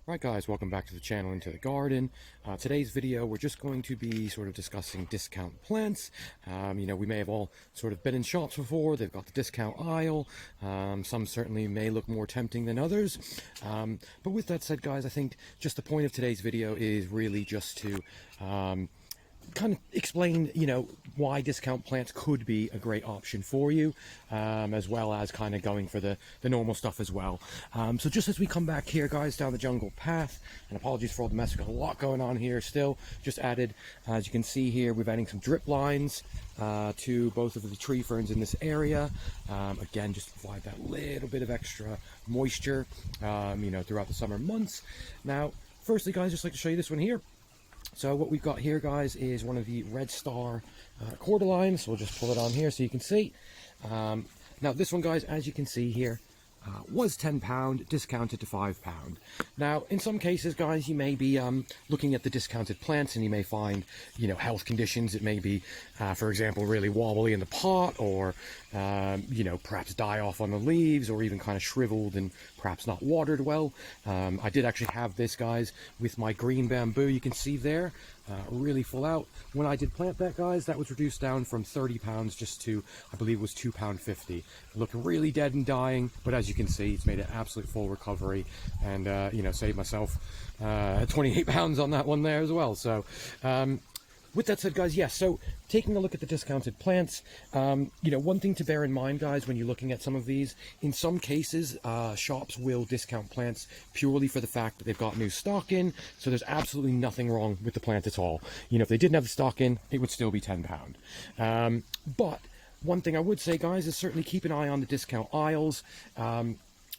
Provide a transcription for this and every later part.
Right guys, welcome back to the channel Into the Garden. Today's video we're just going to be sort of discussing discount plants. We may have all sort of been in shops before. They've got the discount aisle. Some certainly may look more tempting than others. But with that said guys, I think just the point of today's video is really just to kind of explain, why discount plants could be a great option for you, as well as kind of going for the normal stuff as well. So just as we come back here, guys, down the jungle path, and apologies for all the mess, we've got a lot going on here still. Just added, as you can see here, we're adding some drip lines to both of the tree ferns in this area. Again, just to provide that little bit of extra moisture, throughout the summer months. Now, firstly, guys, just like to show you this one here. So what we've got here, guys, is one of the Red Star cordylines. So we'll just pull it on here so you can see. Now this one, guys, as you can see here, was £10, discounted to £5. Now, in some cases, guys, you may be looking at the discounted plants and you may find, health conditions. It may be, for example, really wobbly in the pot, or, perhaps die off on the leaves, or even kind of shriveled and perhaps not watered well. I did actually have this, guys, with my green bamboo. You can see there, really full out. When I did plant that, guys, that was reduced down from £30 just to, I believe it was £2.50. Looking really dead and dying, but as you can see, it's made an absolute full recovery, and saved myself 28 pounds on that one there as well. So with that said, guys, yes, so taking a look at the discounted plants, one thing to bear in mind, guys, when you're looking at some of these, in some cases, shops will discount plants purely for the fact that they've got new stock in, so there's absolutely nothing wrong with the plant at all. If they didn't have the stock in, it would still be £10. But one thing I would say, guys, is certainly keep an eye on the discount aisles.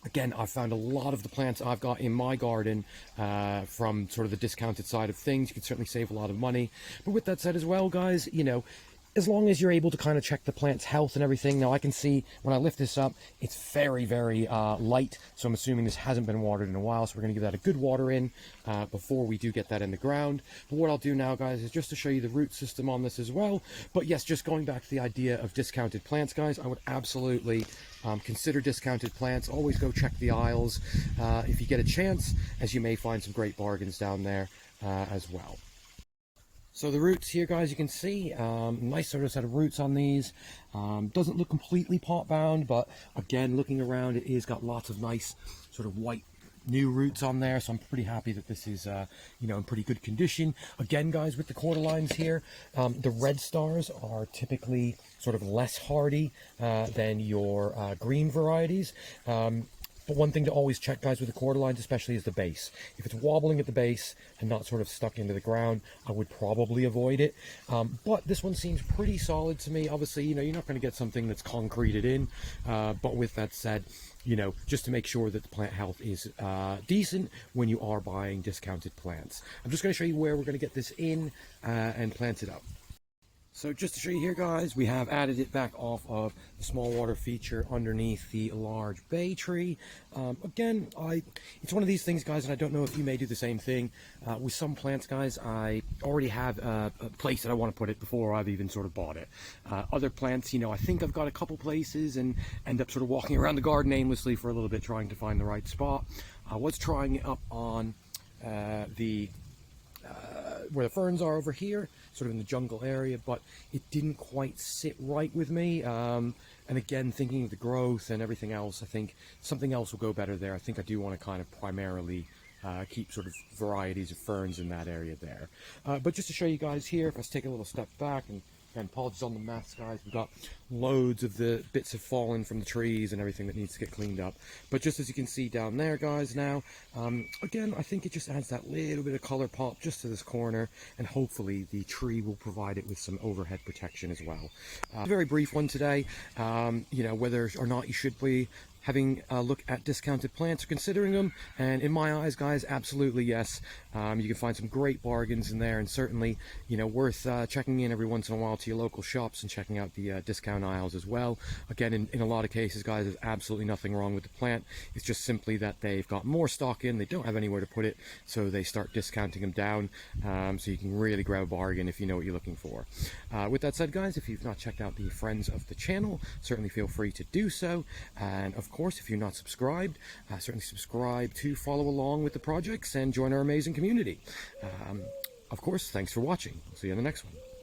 Again, I've found a lot of the plants I've got in my garden from sort of the discounted side of things. You can certainly save a lot of money. But with that said as well, guys, as long as you're able to kind of check the plant's health and everything. Now I can see when I lift this up, it's very, very light. So I'm assuming this hasn't been watered in a while. So we're going to give that a good water in before we do get that in the ground. But what I'll do now, guys, is just to show you the root system on this as well. But yes, just going back to the idea of discounted plants, guys, I would absolutely consider discounted plants. Always go check the aisles if you get a chance, as you may find some great bargains down there as well. So the roots here, guys, you can see, nice sort of set of roots on these. Doesn't look completely pot bound, but again, looking around, it is got lots of nice sort of white new roots on there. So I'm pretty happy that this is, in pretty good condition. Again, guys, with the cordylines here, the Red Stars are typically sort of less hardy than your green varieties. But one thing to always check, guys, with the cordylines especially is the base. If it's wobbling at the base and not sort of stuck into the ground, I would probably avoid it. But this one seems pretty solid to me. Obviously, you're not going to get something that's concreted in. But with that said, just to make sure that the plant health is decent when you are buying discounted plants. I'm just going to show you where we're going to get this in and plant it up. So just to show you here, guys, we have added it back off of the small water feature underneath the large bay tree. Again, it's one of these things, guys, and I don't know if you may do the same thing. With some plants, guys, I already have a place that I want to put it before I've even sort of bought it. Other plants, I think I've got a couple places and end up sort of walking around the garden aimlessly for a little bit trying to find the right spot. I was trying it up on where the ferns are over here, sort of in the jungle area, but it didn't quite sit right with me. And again, thinking of the growth and everything else, I think something else will go better there. I think I do want to kind of primarily keep sort of varieties of ferns in that area there. But just to show you guys here, if I take a little step back, and apologies on the mess, guys, we've got loads of the bits have fallen from the trees and everything that needs to get cleaned up. But just as you can see down there, guys, now, again, I think it just adds that little bit of color pop just to this corner, and hopefully the tree will provide it with some overhead protection as well. A very brief one today, whether or not you should be having a look at discounted plants or considering them, and in my eyes, guys, absolutely yes. You can find some great bargains in there, and certainly, worth checking in every once in a while to your local shops and checking out the discount aisles as well. Again, in a lot of cases, guys, there's absolutely nothing wrong with the plant. It's just simply that they've got more stock in, they don't have anywhere to put it, so they start discounting them down, so you can really grab a bargain if you know what you're looking for. With that said, guys, if you've not checked out the friends of the channel, certainly feel free to do so, and of course, if you're not subscribed, certainly subscribe to follow along with the projects and join our amazing community. Of course, thanks for watching. We'll see you in the next one.